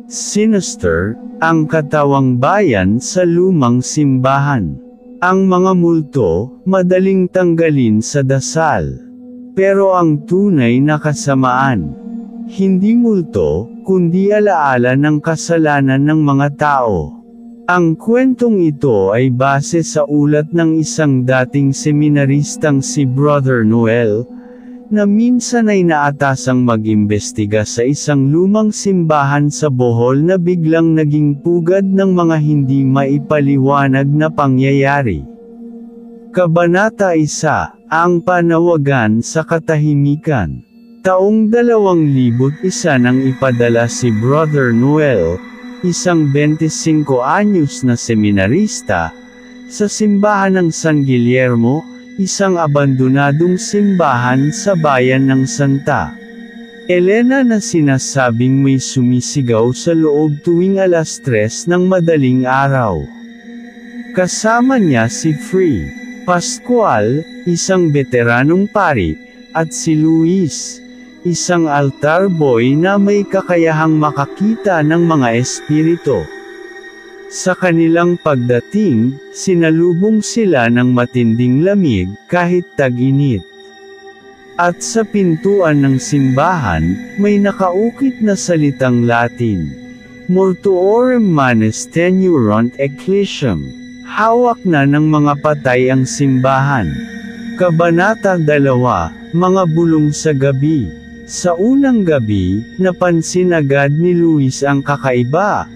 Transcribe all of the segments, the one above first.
Sinister, ang katawang bayan sa lumang simbahan. Ang mga multo, madaling tanggalin sa dasal. Pero ang tunay na kasamaan, hindi multo, kundi alaala ng kasalanan ng mga tao. Ang kwentong ito ay base sa ulat ng isang dating seminaristang si Brother Noel, na minsan ay naatasang mag-imbestiga sa isang lumang simbahan sa Bohol na biglang naging pugad ng mga hindi maipaliwanag na pangyayari. Kabanata 1, Ang Panawagan sa Katahimikan. Taong 2001 nang ipadala si Brother Noel, isang 25 anyos na seminarista, sa simbahan ng San Guillermo, isang abandonadong simbahan sa bayan ng Santa Elena na sinasabing may sumisigaw sa loob tuwing alas 3 ng madaling araw. Kasama niya si Free Pascual, isang veteranong pari, at si Luis, isang altar boy na may kakayahang makakita ng mga espiritu. Sa kanilang pagdating, sinalubong sila ng matinding lamig kahit tag-init. At sa pintuan ng simbahan, may nakaukit na salitang Latin, Mortuorum manes tenurunt ecclesiam. Hawak na ng mga patay ang simbahan. Kabanata 2, Mga Bulong sa Gabi. Sa unang gabi, napansin agad ni Luis ang kakaiba.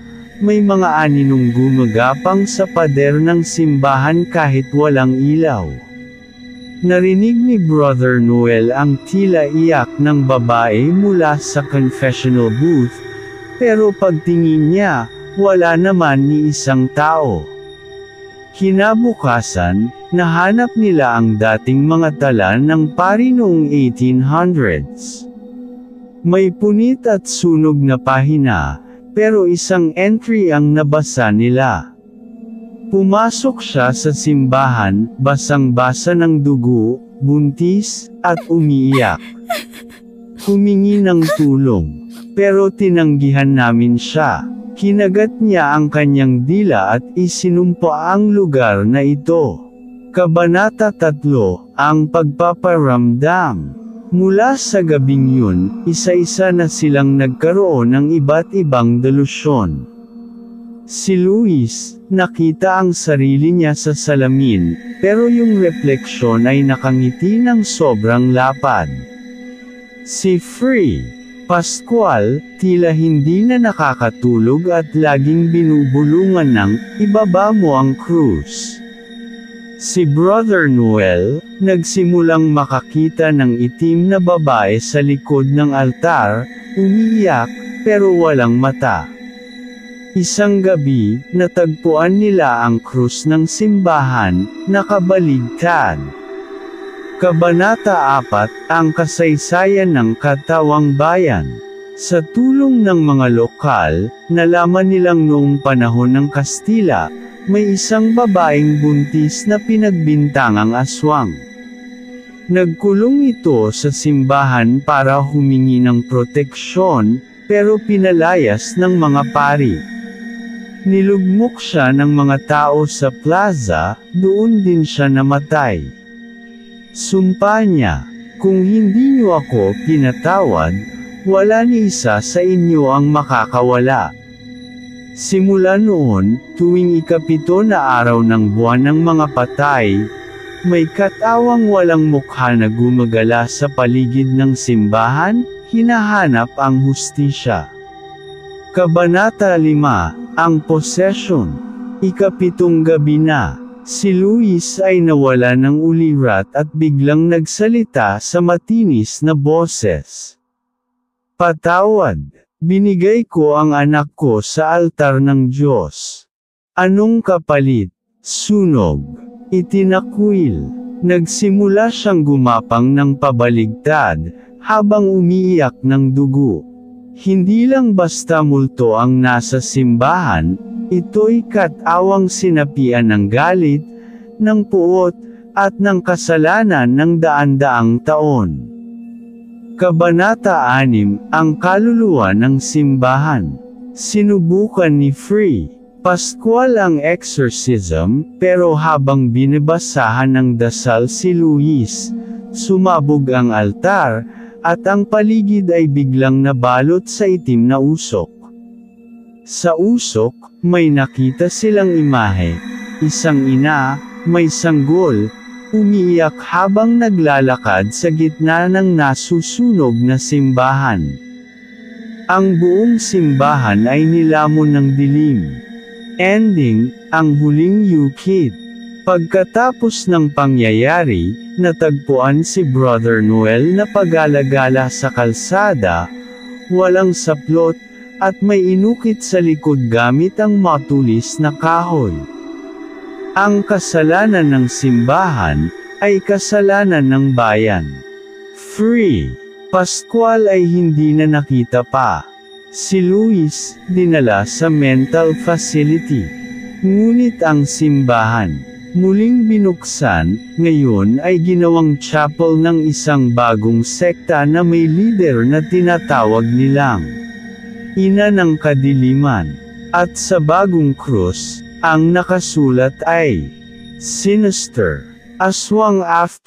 May mga aninong gumagapang sa pader ng simbahan kahit walang ilaw. Narinig ni Brother Noel ang tila iyak ng babae mula sa confessional booth, pero pagtingin niya, wala naman ni isang tao. Kinabukasan, nahanap nila ang dating mga tala ng pari noong 1800s. May punit at sunog na pahina, pero isang entry ang nabasa nila. Pumasok siya sa simbahan, basang-basa ng dugo, buntis, at umiiyak. Humingi ng tulong. Pero tinanggihan namin siya. Kinagat niya ang kanyang dila at isinumpa ang lugar na ito. Kabanata 3, Ang Pagpaparamdam. Mula sa gabing yun, isa-isa na silang nagkaroon ng iba't ibang delusyon. Si Luis, nakita ang sarili niya sa salamin, pero yung refleksyon ay nakangiti ng sobrang lapad. Si Free Pascual, tila hindi na nakakatulog at laging binubulungan ng, ibaba mo ang krus. Si Brother Noel, nagsimulang makakita ng itim na babae sa likod ng altar, umiiyak, pero walang mata. Isang gabi, natagpuan nila ang krus ng simbahan, nakabaligtad. Kabanata 4, Ang Kasaysayan ng Katawang Bayan. Sa tulong ng mga lokal, nalaman nilang noong panahon ng Kastila, may isang babaeng buntis na pinagbintangang aswang. Nagkulong ito sa simbahan para humingi ng proteksyon, pero pinalayas ng mga pari. Nilugmok siya ng mga tao sa plaza, doon din siya namatay. Sumpa niya, kung hindi niyo ako pinatawad, wala ni isa sa inyo ang makakawala. Simula noon, tuwing ika-7 na araw ng buwan ng mga patay, may katawang walang mukha na gumagala sa paligid ng simbahan, hinahanap ang hustisya. Kabanata 5, Ang Possession. Ika-7 gabi na. Si Luis ay nawala ng ulirat at biglang nagsalita sa matinis na boses. Patawad, binigay ko ang anak ko sa altar ng Diyos. Anong kapalit? Sunog. Itinakwil. Nagsimula siyang gumapang ng pabaligtad, habang umiiyak ng dugo. Hindi lang basta multo ang nasa simbahan, ito'y katawang sinapian ng galit, ng puot, at ng kasalanan ng daan-daang taon. Kabanata 6, Ang Kaluluwa ng Simbahan. Sinubukan ni Free Pascual ang exorcism, pero habang binibasahan ng dasal si Luis, sumabog ang altar, at ang paligid ay biglang nabalot sa itim na usok. Sa usok, may nakita silang imahe, isang ina, may sanggol, umiiyak habang naglalakad sa gitna ng nasusunog na simbahan. Ang buong simbahan ay nilamon ng dilim. Ending, ang huling U-Kid. Pagkatapos ng pangyayari, natagpuan si Brother Noel na pag-alagala sa kalsada, walang saplot, at may inukit sa likod gamit ang matulis na kahoy. Ang kasalanan ng simbahan, ay kasalanan ng bayan. Free Pascual ay hindi na nakita pa. Si Luis, dinala sa mental facility. Ngunit ang simbahan, muling binuksan, ngayon ay ginawang chapel ng isang bagong sekta na may leader na tinatawag nilang Ina ng Kadiliman. At sa bagong krus, ang nakasulat ay Sinister, Aswang After